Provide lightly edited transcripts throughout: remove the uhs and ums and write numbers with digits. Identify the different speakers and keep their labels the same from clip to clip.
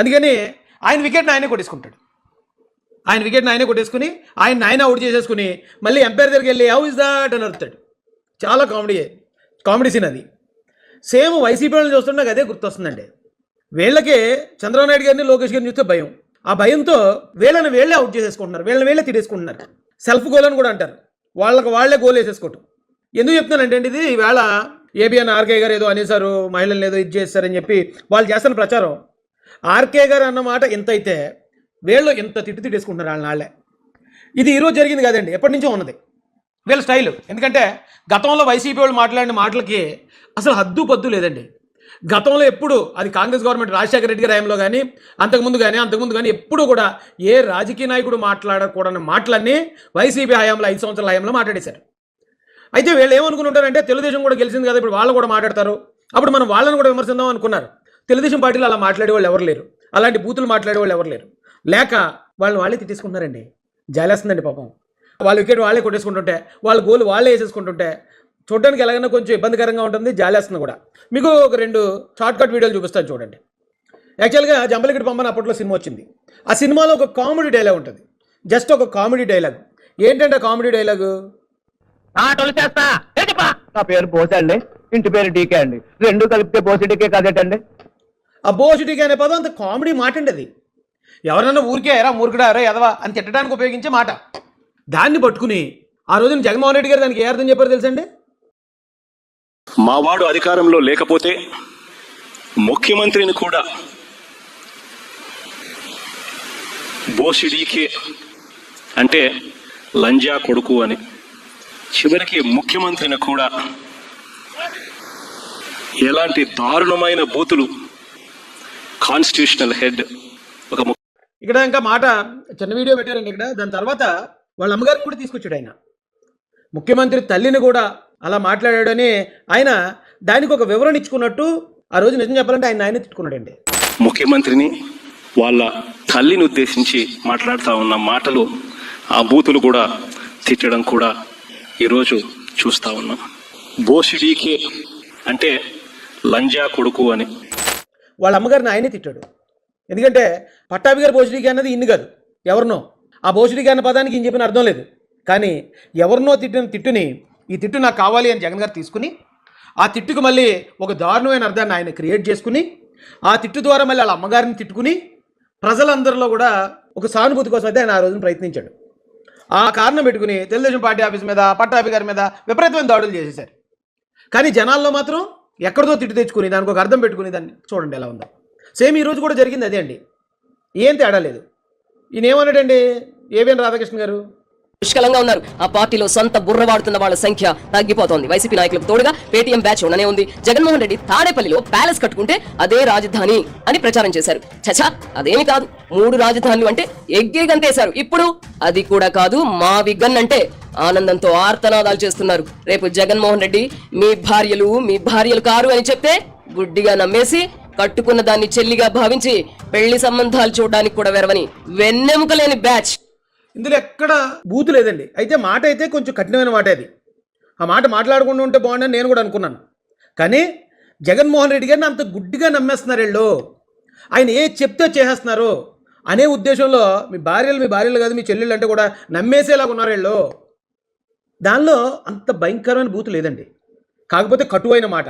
Speaker 1: అందుకని ఆయన వికెట్ని ఆయనే కొట్టేసుకుంటాడు. ఆయన వికెట్ని ఆయనే కొట్టేసుకుని ఆయన అవుట్ చేసేసుకుని మళ్ళీ ఎంపైర్ దగ్గరికి వెళ్ళి హౌ ఇస్ దాట్ అని అడుగుతాడు. చాలా కామెడీ సీన్ అది. సేమ్ వైసీపీ వాళ్ళని చూస్తుంటే నాకు అదే గుర్తొస్తుందండి. వీళ్ళకే చంద్రబాబు నాయుడు గారిని లోకేష్ గారిని చూస్తే భయం. ఆ భయంతో వీళ్ళే అవుట్ చేసేసుకుంటున్నారు, వీళ్ళే తిట్టేసుకుంటున్నారు. సెల్ఫ్ గోల్ అని కూడా అంటారు. వాళ్ళే గోల్ వేసేసుకోవటం. ఎందుకు చెప్తున్నానంటే ఇది ఈవేళ ఏబిఎన్ ఆర్కే గారు ఏదో అనేసారు, మహిళలను ఏదో ఇది చేస్తారని చెప్పి వాళ్ళు చేస్తున్న ప్రచారం. ఆర్కే గారు అన్నమాట ఎంత అయితే వీళ్ళు ఎంత తిట్టేసుకుంటున్నారు వాళ్ళే. ఇది ఈరోజు జరిగింది కాదండి, ఎప్పటి నుంచో ఉన్నది వీళ్ళ స్టైల్. ఎందుకంటే గతంలో వైసీపీ వాళ్ళు మాట్లాడిన మాటలకి అసలు హద్దు పద్దు లేదండి. గతంలో ఎప్పుడు అది కాంగ్రెస్ గవర్నమెంట్ రాజశేఖర రెడ్డి గారి హయాంలో కానీ అంతకుముందు కానీ ఎప్పుడు కూడా ఏ రాజకీయ నాయకుడు మాట్లాడకూడని మాటలన్నీ వైసీపీ హయాంలో 5 సంవత్సరాల హయాంలో మాట్లాడేశారు. అయితే వీళ్ళు ఏమనుకుంటారంటే తెలుగుదేశం కూడా గెలిచింది కదా, ఇప్పుడు వాళ్ళు కూడా మాట్లాడతారు, అప్పుడు మనం వాళ్ళని కూడా విమర్శిద్దాం అనుకున్నారు. తెలుగుదేశం పార్టీలో అలా మాట్లాడే వాళ్ళు ఎవరు లేరు, అలాంటి బూతులు మాట్లాడే వాళ్ళు ఎవరు లేరు. లేక వాళ్ళే తిట్టేసుకుంటున్నారండి. జాలేస్తుందండి పాపం. వాళ్ళ వికెట్ వాళ్ళే కొట్టేసుకుంటుంటే, వాళ్ళ గోల్ వాళ్ళే వేసేసుకుంటుంటే చూడడానికి ఎలాగైనా కొంచెం ఇబ్బందికరంగా ఉంటుంది, జాలేస్తుంది కూడా. మీకు ఒక 2 షార్ట్కట్ వీడియోలు చూపిస్తాను చూడండి. యాక్చువల్గా జంబలగిరి పంపని అప్పట్లో సినిమా వచ్చింది. ఆ సినిమాలో ఒక కామెడీ డైలాగ్ ఉంటుంది, జస్ట్ ఒక కామెడీ డైలాగ్. ఏంటంటే కామెడీ డైలాగు,
Speaker 2: నా పేరు బోసండి, ఇంటి పేరు డీకే అండి, 2 కలిపితే బోసిడీకే కదేటండి.
Speaker 1: ఆ బోసిడీకే అనే పదం అంత కామెడీ మాట అండి. అది ఎవరన్నా ఊరికే ఎరా మూర్ఖుడా రా ఎదవా అని తిట్టడానికి ఉపయోగించే మాట. దాన్ని పట్టుకుని ఆ రోజున జగన్మోహన్ రెడ్డి గారు దానికి ఏ అర్థం చెప్పారు తెలుసండి?
Speaker 3: మావాడు అధికారంలో లేకపోతే ముఖ్యమంత్రిని కూడా బోసిడీకే అంటే లంజా కొడుకు అని, చివరికి ముఖ్యమంత్రిని కూడా ఎలాంటి దారుణమైన బూతులు కాన్స్టిట్యూషనల్ హెడ్ ఒక
Speaker 1: ఇక్కడ ఇంకా మాట చిన్న వీడియో పెట్టారండి ఇక్కడ. దాని తర్వాత వాళ్ళ అమ్మగారిని కూడా తీసుకొచ్చాడు ఆయన. ముఖ్యమంత్రి తల్లిని కూడా అలా మాట్లాడాడని ఆయన దానికి ఒక వివరణ ఇచ్చుకున్నట్టు ఆ రోజు నిజం చెప్పాలంటే ఆయన తిట్టుకున్నాడండి.
Speaker 3: ముఖ్యమంత్రిని వాళ్ళ తల్లిని ఉద్దేశించి మాట్లాడుతూ ఉన్న మాటలు, ఆ బూతులు కూడా తిట్టడం కూడా ఈరోజు చూస్తూ ఉన్నాం. బోసిడీకే అంటే లంజా కొడుకు అని
Speaker 1: వాళ్ళ అమ్మగారిని ఆయనే తిట్టాడు. ఎందుకంటే పట్టాభి గారు బోసిడీకే అన్నది ఇన్ని కాదు, ఎవరినో. ఆ బోసిడీకే అన్న పదానికి ఈయన చెప్పిన అర్థం లేదు. కానీ ఎవరినో తిట్టుని ఈ తిట్టు నాకు కావాలి అని జగన్ గారు తీసుకుని ఆ తిట్టుకు మళ్ళీ ఒక దారుణమైన అర్థాన్ని ఆయన క్రియేట్ చేసుకుని ఆ తిట్టు ద్వారా మళ్ళీ వాళ్ళ అమ్మగారిని తిట్టుకుని ప్రజలందరిలో కూడా ఒక సానుభూతి కోసం అయితే ఆయన ఆ రోజున ప్రయత్నించాడు. ఆ కారణం పెట్టుకుని తెలుగుదేశం పార్టీ ఆఫీస్ మీద, పట్టాభి గారి మీద విపరీతమైన దాడులు చేసేశారు. కానీ జనాల్లో మాత్రం ఎక్కడితో తిట్టు తెచ్చుకుని దానికి ఒక అర్థం పెట్టుకుని దాన్ని చూడండి ఎలా ఉందో. సేమ్ ఈరోజు కూడా జరిగింది అదే అండి, ఏం తేడా లేదు. ఈయన ఏమన్నాడండి ఏబిఎన్ రాధాకృష్ణ గారు,
Speaker 4: పుష్కలంగా ఉన్నారు. ఆ పార్టీలో సొంత బుర్ర వాడుతున్న వాళ్ళ సంఖ్య తగ్గిపోతోంది. వైసీపీ నాయకులకు తోడుగా పేటీఎం బ్యాచ్ ఉండనే ఉంది. జగన్మోహన్ రెడ్డి తాడేపల్లిలో ప్యాలెస్ కట్టుకుంటే అదే రాజధాని అని ప్రచారం చేశారు. చచా, అదేమి కాదు. 3 రాజధానులు అంటే ఎగ్గేగంతేశారు. ఇప్పుడు అది కూడా కాదు, మా విగన్ అంటే ఆనందంతో ఆర్తనాదాలు చేస్తున్నారు. రేపు జగన్మోహన్ రెడ్డి మీ భార్యలు కారు అని చెప్తే గుడ్డిగా నమ్మేసి కట్టుకున్న దాన్ని చెల్లిగా భావించి పెళ్లి సంబంధాలు చూడడానికి కూడా వెరవని వెన్నెముకలేని బ్యాచ్.
Speaker 1: ఇందులో ఎక్కడ బూతు లేదండి. అయితే మాట అయితే కొంచెం కఠినమైన మాట. అది ఆ మాట మాట్లాడకుండా ఉంటే బాగుండని నేను కూడా అనుకున్నాను. కానీ జగన్మోహన్ రెడ్డి గారిని అంత గుడ్డిగా నమ్మేస్తున్నారు వీళ్ళు. ఆయన ఏ చెప్తే చేసేస్తున్నారు అనే ఉద్దేశంలో మీ భార్యలు కాదు, మీ చెల్లెళ్ళు అంటే కూడా నమ్మేసేలాగా ఉన్నారు వీళ్ళు. దానిలో అంత భయంకరమైన బూతు లేదండి, కాకపోతే కటువైన మాట,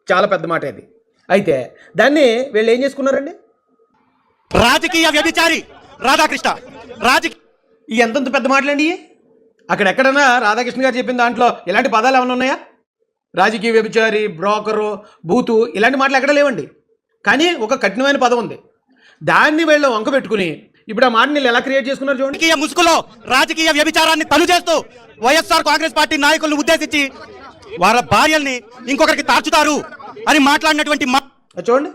Speaker 1: చాలా పెద్ద మాట అది. అయితే దాన్ని వీళ్ళు ఏం చేసుకున్నారండి,
Speaker 5: రాజకీయ వ్యభిచారి రాధాకృష్ణ
Speaker 1: ఈ ఎంతంత పెద్ద మాటలండి. అక్కడెక్కడన్నా రాధాకృష్ణ గారు చెప్పిన దాంట్లో ఇలాంటి పదాలు ఏమైనా ఉన్నాయా? రాజకీయ వ్యభిచారి, బ్రోకరు, బూతు ఇలాంటి మాటలు ఎక్కడ లేవండి. కానీ ఒక కఠినమైన పదం ఉంది, దాన్ని వీళ్ళు వంక పెట్టుకుని ఇప్పుడు ఆ మాటని ఎలా క్రియేట్ చేసుకున్నారు చూడండి.
Speaker 5: రాజకీయ ముసుగులో రాజకీయ వ్యభిచారాన్ని తను చేస్తూ వైఎస్ఆర్ కాంగ్రెస్ పార్టీ నాయకులను ఉద్దేశించి వాళ్ళ భార్యల్ని ఇంకొకరికి తార్చుతారు అని మాట్లాడినటువంటి
Speaker 1: చూడండి.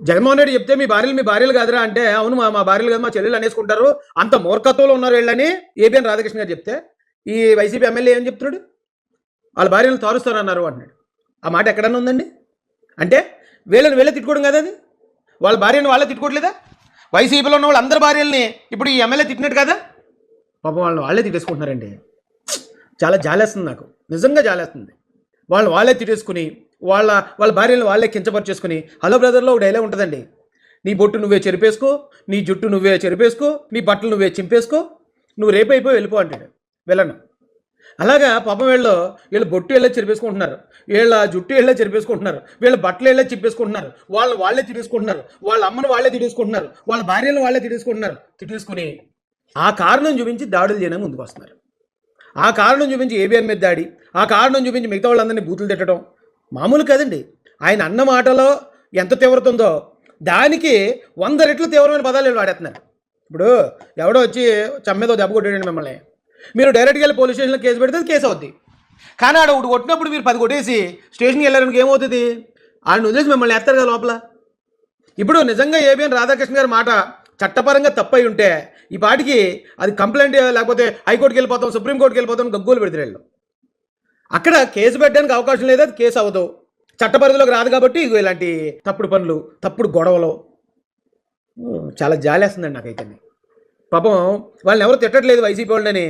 Speaker 1: జగన్మోహన్ రెడ్డి చెప్తే మీ భార్యలు కాదురా అంటే, అవును మా భార్యలు కాదు, మా చెల్లెలు అనేసుకుంటారు, అంత మూర్ఖత్వంలో ఉన్నారు వీళ్ళని ఏబిఎన్ రాధాకృష్ణ గారు చెప్తే, ఈ వైసీపీ ఎమ్మెల్యే ఏం చెప్తున్నాడు, వాళ్ళ భార్యలను తారుస్తారన్నారు అంటున్నాడు. ఆ మాట ఎక్కడన్నా ఉందండి? అంటే వీళ్ళే తిట్టుకోవడం కదా అది. వాళ్ళ భార్యను వాళ్ళే తిట్టుకోవట్లేదా? వైసీపీలో ఉన్న వాళ్ళు అందరి భార్యల్ని ఇప్పుడు ఈ ఎమ్మెల్యే తిట్టినట్టు కదా. పాపం వాళ్ళే తిట్టేసుకుంటున్నారండి. చాలా జాలేస్తుంది నాకు, నిజంగా జాలేస్తుంది. వాళ్ళే తిట్టేసుకుని వాళ్ళ వాళ్ళ భార్యలను వాళ్ళే కించపరిచేసుకుని హలో బ్రదర్లో ఒక డైలాగ్ ఉంటుందండి, నీ బొట్టు నువ్వే చెరిపేసుకో, నీ జుట్టు నువ్వే చెరిపేసుకో, నీ బట్టలు నువ్వే చింపేసుకో, నువ్వు రేపు అయిపోయి వెళ్ళిపో అంటాడు వెళ్ళను. అలాగా పాపం వీళ్ళు బొట్టు వెళ్ళే చెరిపేసుకుంటున్నారు, వీళ్ళ జుట్టు వెళ్ళే చెరిపేసుకుంటున్నారు, వీళ్ళ బట్టలు వెళ్ళే చింపేసుకుంటున్నారు, వాళ్ళే తిట్టేసుకుంటున్నారు, వాళ్ళ అమ్మను వాళ్ళే తిట్టేసుకుంటున్నారు, వాళ్ళ భార్యలను వాళ్ళే తిట్టేసుకుని ఆ కారణం చూపించి దాడులు చేయడానికి ముందుకు వస్తున్నారు. ఆ కారణం చూపించి ఏబిఎన్ మీద దాడి, ఆ కారణం చూపించి మిగతా వాళ్ళందరినీ బూతులు తిట్టడం మామూలు కదండి. ఆయన అన్న మాటలో ఎంత తీవ్రత ఉందో దానికి 100 రెట్లు తీవ్రమైన పదాలు వీళ్ళు వాడేస్తున్నారు. ఇప్పుడు ఎవడో వచ్చి చమ్మేదో దెబ్బ కొట్టాడండి మిమ్మల్ని, మీరు డైరెక్ట్గా వెళ్ళి పోలీస్ స్టేషన్లో కేసు పెడితే కేసు అవుద్ది. కానీ ఆడ ఒకటి కొట్టినప్పుడు మీరు 10 కొట్టేసి స్టేషన్కి వెళ్ళడానికి ఏమవుతుంది, ఆయన వదిలేసి మిమ్మల్ని వేస్తారు కదా లోపల. ఇప్పుడు నిజంగా ఏబిఎన్ రాధాకృష్ణ గారి మాట చట్టపరంగా తప్పై ఉంటే ఈ పాటికి అది కంప్లైంట్ లేకపోతే హైకోర్టుకి వెళ్ళిపోతాం, సుప్రీంకోర్టుకి వెళ్ళిపోతాం, గగ్గోలు పెడతారు వీళ్ళు. అక్కడ కేసు పెట్టడానికి అవకాశం లేదు, అది కేసు అవ్వదు, చట్టపరిధిలోకి రాదు. కాబట్టి ఇగో ఇలాంటి తప్పుడు పనులు, తప్పుడు గొడవలు చాలా జాలేస్తుందండి నాకైతే. పాపం వాళ్ళని ఎవరు తిట్టట్లేదు వైసీపీ వాళ్ళని,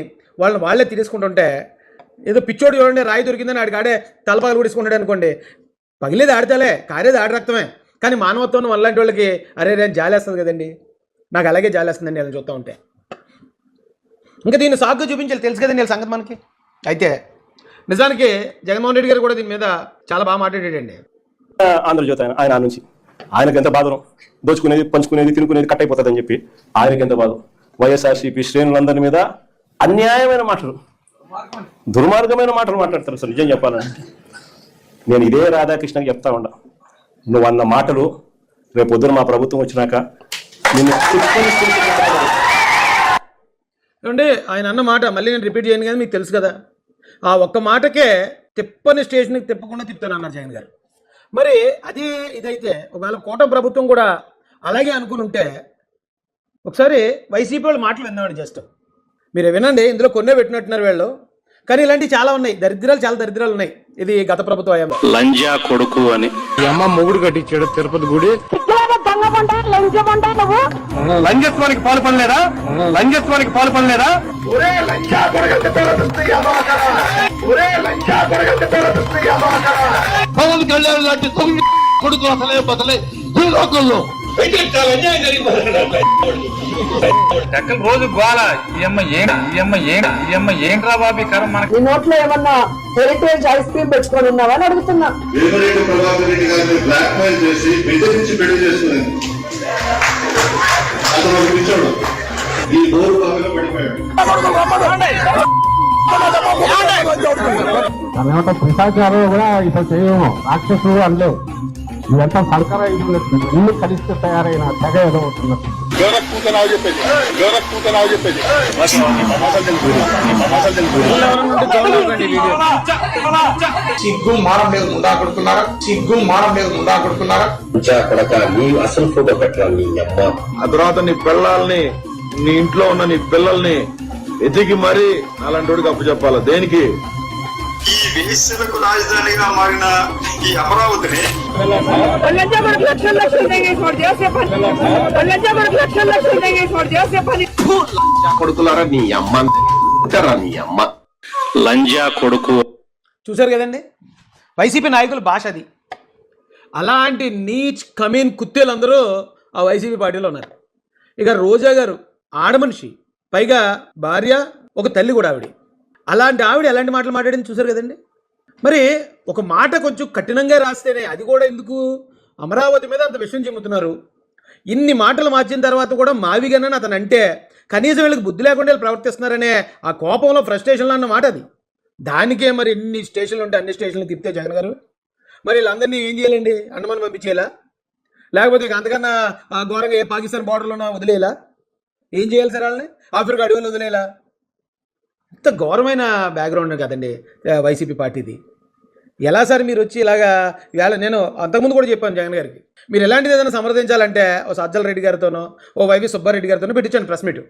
Speaker 1: వాళ్ళే తినేసుకుంటుంటే ఏదో పిచ్చోడు చూడండి రాయి దొరికిందని ఆడికాడే తలపాలు కూడించుకుంటాడు అనుకోండి, పగిలేది ఆడితేలే కారేది ఆడి రక్తమే. కానీ మానవత్వం అలాంటి వాళ్ళకి అరే జాలేస్తుంది కదండి, నాకు అలాగే జాలేస్తుందండి ఇలా చూస్తూ ఉంటే. ఇంకా దీన్ని సాగ్గా చూపించాలి, తెలుసు కదండి వీళ్ళ సంగతి మనకి. అయితే నిజానికి జగన్మోహన్ రెడ్డి గారు కూడా దీని మీద చాలా బాగా మాట్లాడాడండి.
Speaker 3: ఆంధ్రజ్యోతి ఆయన నుంచి ఆయనకి ఎంత బాధను, దోచుకునేది పంచుకునేది తినుకునేది కట్ అయిపోతుందని చెప్పి ఆయనకి ఎంత బాధ. వైఎస్ఆర్సీపీ శ్రేణులందరి మీద అన్యాయమైన మాటలు, దుర్మార్గమైన మాటలు మాట్లాడతారు సార్. నిజం చెప్పాలంటే నేను ఇదే రాధాకృష్ణకి చెప్తా ఉన్నా, నువ్వు అన్న మాటలు రేపు పొద్దున మా ప్రభుత్వం వచ్చినాక నిన్ను
Speaker 1: ఏమంటే ఆయన అన్న మాట మళ్ళీ నేను రిపీట్ చేయను కానీ మీకు తెలుసు కదా, ఆ ఒక్క మాటకే తిప్పని స్టేషన్కి తిప్పకుండా తిప్పుతాను అన్నారు జగన్ గారు. మరి అది ఇదైతే ఒకవేళ కూటమి ప్రభుత్వం కూడా అలాగే అనుకుని ఉంటే ఒకసారి వైసీపీ వాళ్ళు మాటలు విన్నామండి. జస్ట్ మీరు వినండి, ఇందులో కొన్నే పెట్టినట్టున్నారు వీళ్ళు, కానీ ఇలాంటివి చాలా ఉన్నాయి, చాలా దరిద్రాలు ఉన్నాయి. ఇది గత ప్రభుత్వం అయ్యా
Speaker 3: లంజా కొడుకు అని
Speaker 6: అమ్మ మొగుడు కట్టించాడు తిరుపతి గుడి. లంజత్వానికి పాల్పడలేదా? పవన్ కళ్యాణ్ లాంటి కొడుకు అసలే బతలే ఈ లోకంలో రోజు గోల ఏంట్రా బాబీ కరం మనకి.
Speaker 7: ఈ నోట్లో ఏమన్నా హెరిటేజ్ ఐస్ క్రీమ్ పెట్టుకొని ఉన్నావా అని అడుగుతున్నా.
Speaker 8: వేమిరెడ్డి ప్రభాకర్ రెడ్డి గారిని బ్లాక్ మెయిల్ చేసి బెదిరించి పెళ్లి చేసుకుని అతను ఒక పిచ్చోడు ఈ బోరు బావిలో పడిపోయాడు.
Speaker 6: తనేమంటే పిశాచాలు కూడా ఇట్లా చేయము, రాక్షసులు అనలేవు. ఇదంతా సర్కారు ఇల్లు కలిస్తే తయారైన తెగ ఎదవుతున్నట్టు.
Speaker 9: సిగ్గు మానం మీద ముందా కొడుకున్నారా?
Speaker 8: అసలు ఫోటో పెట్టాలి నీ అమ్మ.
Speaker 9: ఆ తర్వాత నీ పిల్లల్ని, నీ ఇంట్లో ఉన్న నీ పిల్లల్ని ఎదిగి మరీ అలాంటి వాడికి అప్పు చెప్పాలి. దేనికి?
Speaker 8: ఈ వేశ్యలకు రాజధానిగా మారిన ఈ అమరావతిని కొడుకులారా నీ అమ్మ, నీ అమ్మ
Speaker 3: లంజా కొడుకు.
Speaker 1: చూశారు కదండి వైసీపీ నాయకుల భాష అది. అలాంటి నీచ్ కమీన్ కుత్తేలందరూ ఆ వైసీపీ పార్టీలో ఉన్నారు. ఇక రోజా గారు ఆడమనిషి, పైగా భార్య, ఒక తల్లి కూడా ఆవిడ. అలాంటి ఆవిడ ఎలాంటి మాటలు మాట్లాడింది చూశారు కదండి. మరి ఒక మాట కొంచెం కఠినంగా రాస్తేనే, అది కూడా ఎందుకు అమరావతి మీద అంత విషయం చెబుతున్నారు. ఇన్ని మాటలు మార్చిన తర్వాత కూడా మావిగనని అతను అంటే కనీసం వీళ్ళకి బుద్ధి లేకుండా వీళ్ళు ప్రవర్తిస్తున్నారనే ఆ కోపంలో ఫ్రస్ట్రేషన్లో అన్న మాట అది. దానికే మరి ఎన్ని స్టేషన్లు ఉంటే అన్ని స్టేషన్లు తిప్పితే జగన్ గారు మరి వీళ్ళందరినీ ఏం చేయాలండి? అండమాన్ పంపించేలా, లేకపోతే అంతకన్నా ఘోరంగా ఏ పాకిస్తాన్ బార్డర్లోనా వదిలేలా? ఏం చేయాలి సార్ వాళ్ళని? ఆఫ్రికా అడవులు వదిలేలా? ఇంత ఘోరమైన బ్యాక్గ్రౌండ్ కదండి వైసీపీ పార్టీది. ఎలా సార్ మీరు వచ్చి ఇలాగా ఇవాళ నేను అంతకుముందు కూడా చెప్పాను జగన్ గారికి, మీరు ఎలాంటిది ఏదైనా సమర్థించాలంటే ఓ సజ్జల రెడ్డి గారితోనో ఓ వైవి సుబ్బారెడ్డి గారితోనో పెట్టించాను ప్రెస్ మీట్.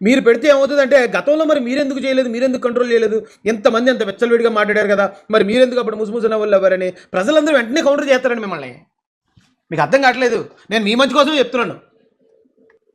Speaker 1: మీరు పెడితే ఏమవుతుందంటే గతంలో మరి మీరెందుకు చేయలేదు, మీరెందుకు కంట్రోల్ చేయలేదు, ఎంతమంది అంత వెచ్చలవిడిగా మాట్లాడారు కదా, మరి మీరెందుకు అప్పుడు ముసుముసిన వాళ్ళు ఎవరని ప్రజలందరూ వెంటనే కౌంటర్ చేస్తారండి మిమ్మల్ని. మీకు అర్థం కావట్లేదు, నేను మీ మంచి కోసమే చెప్తున్నాను.